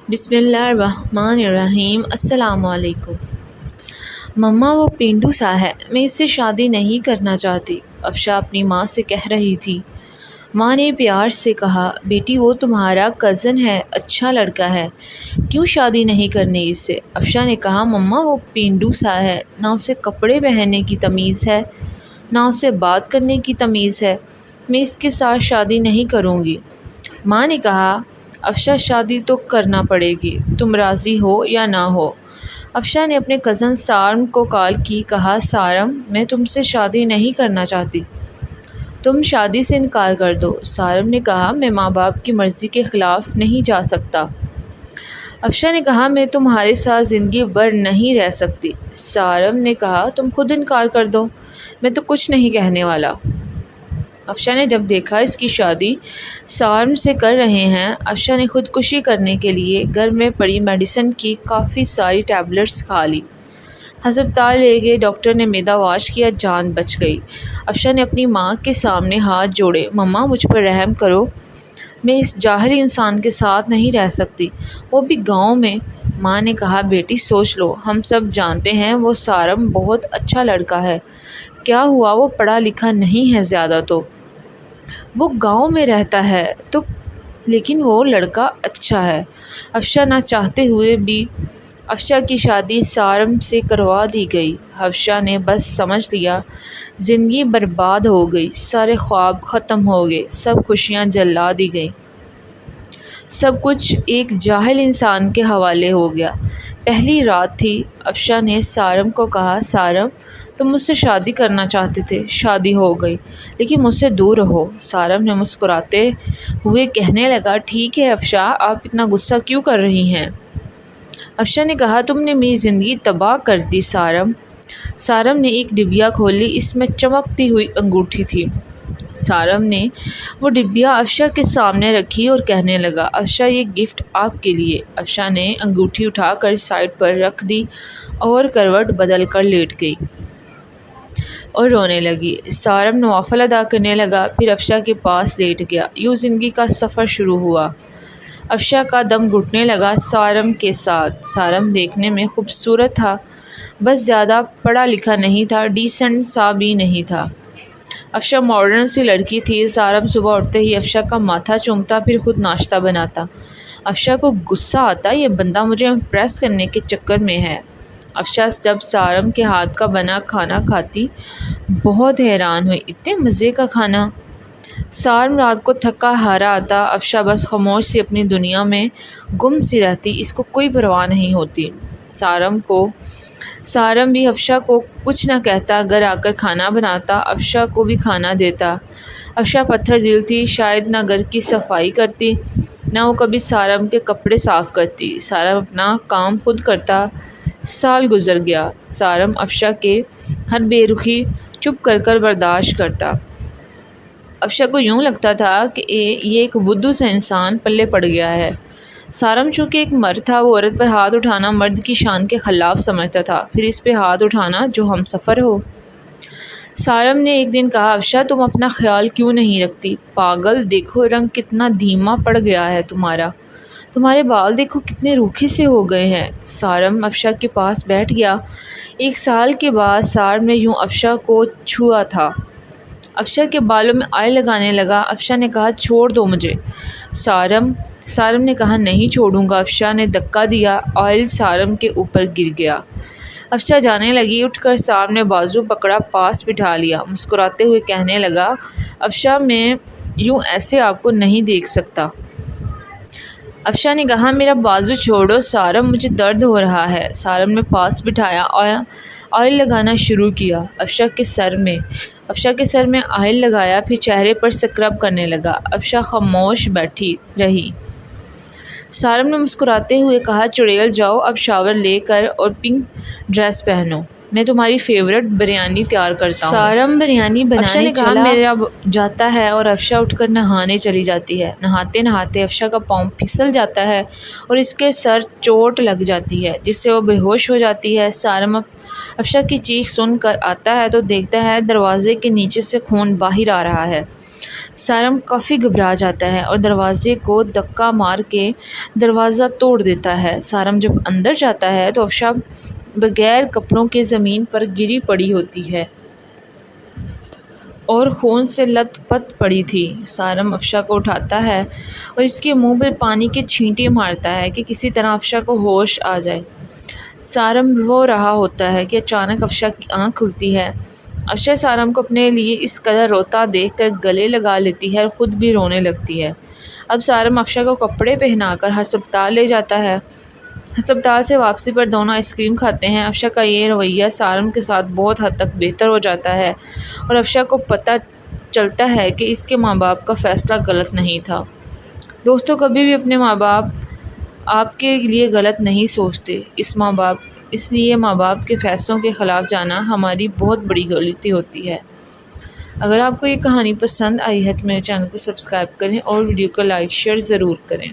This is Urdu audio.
بسم اللہ الرحمن الرحیم۔ السلام علیکم۔ مما وہ پینڈو سا ہے، میں اس سے شادی نہیں کرنا چاہتی، افشا اپنی ماں سے کہہ رہی تھی۔ ماں نے پیار سے کہا، بیٹی وہ تمہارا کزن ہے، اچھا لڑکا ہے، کیوں شادی نہیں کرنی اس سے؟ افشا نے کہا، مما وہ پینڈو سا ہے، نہ اسے کپڑے پہننے کی تمیز ہے، نہ اسے بات کرنے کی تمیز ہے، میں اس کے ساتھ شادی نہیں کروں گی۔ ماں نے کہا، افشا شادی تو کرنا پڑے گی، تم راضی ہو یا نہ ہو۔ افشا نے اپنے کزن سارم کو کال کی، کہا، سارم میں تم سے شادی نہیں کرنا چاہتی، تم شادی سے انکار کر دو۔ سارم نے کہا، میں ماں باپ کی مرضی کے خلاف نہیں جا سکتا۔ افشا نے کہا، میں تمہارے ساتھ زندگی بھر نہیں رہ سکتی۔ سارم نے کہا، تم خود انکار کر دو، میں تو کچھ نہیں کہنے والا۔ افشا نے جب دیکھا اس کی شادی سارم سے کر رہے ہیں، افشا نے خودکشی کرنے کے لیے گھر میں پڑی میڈیسن کی کافی ساری ٹیبلٹس کھا لی۔ ہسپتال لے گئے، ڈاکٹر نے معدہ واش کیا، جان بچ گئی۔ افشا نے اپنی ماں کے سامنے ہاتھ جوڑے، مما مجھ پر رحم کرو، میں اس جاہل انسان کے ساتھ نہیں رہ سکتی، وہ بھی گاؤں میں۔ ماں نے کہا، بیٹی سوچ لو، ہم سب جانتے ہیں وہ سارم بہت اچھا لڑکا ہے، کیا ہوا وہ پڑھا لکھا نہیں ہے زیادہ، تو وہ گاؤں میں رہتا ہے تو لیکن وہ لڑکا اچھا ہے۔ افشا نہ چاہتے ہوئے بھی افشا کی شادی سارم سے کروا دی گئی۔ افشا نے بس سمجھ لیا زندگی برباد ہو گئی، سارے خواب ختم ہو گئے، سب خوشیاں جلا دی گئیں، سب کچھ ایک جاہل انسان کے حوالے ہو گیا۔ پہلی رات تھی، افشا نے سارم کو کہا، سارم تم مجھ سے شادی کرنا چاہتے تھے، شادی ہو گئی، لیکن مجھ سے دور رہو۔ سارم نے مسکراتے ہوئے کہنے لگا، ٹھیک ہے افشا، آپ اتنا غصہ کیوں کر رہی ہیں؟ افشا نے کہا، تم نے میری زندگی تباہ کر دی سارم۔ سارم نے ایک ڈبیا کھولی، اس میں چمکتی ہوئی انگوٹھی تھی۔ سارم نے وہ ڈبیا افشا کے سامنے رکھی اور کہنے لگا، افشا یہ گفٹ آپ کے لیے۔ افشا نے انگوٹھی اٹھا کر سائڈ پر رکھ دی اور کروٹ بدل کر لیٹ گئی اور رونے لگی۔ سارم نوافل ادا کرنے لگا، پھر افشا کے پاس لیٹ گیا۔ یوں زندگی کا سفر شروع ہوا۔ افشا کا دم گھٹنے لگا سارم کے ساتھ۔ سارم دیکھنے میں خوبصورت تھا، بس زیادہ پڑھا لکھا نہیں تھا، ڈیسنٹ سا بھی نہیں تھا۔ افشا ماڈرن سی لڑکی تھی۔ سارم صبح اٹھتے ہی افشا کا ماتھا چومتا، پھر خود ناشتہ بناتا۔ افشا کو غصہ آتا، یہ بندہ مجھے امپریس کرنے کے چکر میں ہے۔ افشا جب سارم کے ہاتھ کا بنا کھانا کھاتی بہت حیران ہوئی، اتنے مزے کا کھانا۔ سارم رات کو تھکا ہارا آتا، افشا بس خاموش سی اپنی دنیا میں گم سی رہتی، اس کو کوئی پرواہ نہیں ہوتی۔ سارم بھی افشا کو کچھ نہ کہتا، گھر آ کر کھانا بناتا، افشا کو بھی کھانا دیتا۔ افشا پتھر دل تھی، شاید نہ گھر کی صفائی کرتی، نہ وہ کبھی سارم کے کپڑے صاف کرتی۔ سارم اپنا کام خود کرتا۔ سال گزر گیا، سارم افشا کے ہر بے رخی چپ کر کر برداشت کرتا۔ افشا کو یوں لگتا تھا کہ یہ ایک بدھو سا انسان پلے پڑ گیا ہے۔ سارم چونکہ ایک مرد تھا، وہ عورت پر ہاتھ اٹھانا مرد کی شان کے خلاف سمجھتا تھا، پھر اس پہ ہاتھ اٹھانا جو ہم سفر ہو۔ سارم نے ایک دن کہا، افشا تم اپنا خیال کیوں نہیں رکھتی؟ پاگل، دیکھو رنگ کتنا دھیما پڑ گیا ہے تمہارے بال دیکھو کتنے روکھے سے ہو گئے ہیں۔ سارم افشا کے پاس بیٹھ گیا۔ ایک سال کے بعد سارم نے یوں افشا کو چھوا تھا۔ افشا کے بالوں میں آئل لگانے لگا۔ افشا نے کہا، چھوڑ دو مجھے۔ سارم نے کہا، نہیں چھوڑوں گا۔ افشا نے دھکا دیا، آئل سارم کے اوپر گر گیا۔ افشا جانے لگی، اٹھ کر سارم نے بازو پکڑا، پاس بٹھا لیا، مسکراتے ہوئے کہنے لگا، افشا میں یوں ایسے آپ کو نہیں دیکھ سکتا۔ افشا نے کہا، میرا بازو چھوڑو سارم، مجھے درد ہو رہا ہے۔ سارم نے پاس بٹھایا، آئل لگانا شروع کیا۔ افشا کے سر میں آئل لگایا، پھر چہرے پر سکرب کرنے لگا۔ افشا خاموش بیٹھی رہی۔ سارم نے مسکراتے ہوئے کہا، چڑیل جاؤ اب شاور لے کر اور پنک ڈریس پہنو، میں تمہاری فیورٹ بریانی تیار کرتا ہوں۔ سارم بریانی بنانے چلا جاتا ہے اور افشا اٹھ کر نہانے چلی جاتی ہے۔ نہاتے نہاتے افشا کا پاؤں پھسل جاتا ہے اور اس کے سر چوٹ لگ جاتی ہے، جس سے وہ بے ہوش ہو جاتی ہے۔ سارم افشا کی چیخ سن کر آتا ہے تو دیکھتا ہے دروازے کے نیچے سے خون باہر آ رہا ہے۔ سارم کافی گھبرا جاتا ہے اور دروازے کو دھکا مار کے دروازہ توڑ دیتا ہے۔ سارم جب اندر جاتا ہے تو افشا بغیر کپڑوں کے زمین پر گری پڑی ہوتی ہے اور خون سے لت پت پڑی تھی۔ سارم افشا کو اٹھاتا ہے اور اس کے منہ پر پانی کے چھینٹے مارتا ہے کہ کسی طرح افشا کو ہوش آ جائے۔ سارم رو رہا ہوتا ہے کہ اچانک افشا کی آنکھ کھلتی ہے۔ افشا سارم کو اپنے لیے اس قدر روتا دیکھ کر گلے لگا لیتی ہے اور خود بھی رونے لگتی ہے۔ اب سارم افشا کو کپڑے پہنا کر ہسپتال لے جاتا ہے۔ ہسپتال سے واپسی پر دونوں آئس کریم کھاتے ہیں۔ افشا کا یہ رویہ سارم کے ساتھ بہت حد تک بہتر ہو جاتا ہے اور افشا کو پتہ چلتا ہے کہ اس کے ماں باپ کا فیصلہ غلط نہیں تھا۔ دوستو، کبھی بھی اپنے ماں باپ آپ کے لیے غلط نہیں سوچتے، اس لیے ماں باپ کے فیصلوں کے خلاف جانا ہماری بہت بڑی غلطی ہوتی ہے۔ اگر آپ کو یہ کہانی پسند آئی ہے تو میرے چینل کو سبسکرائب کریں اور ویڈیو کو لائک شیئر ضرور کریں۔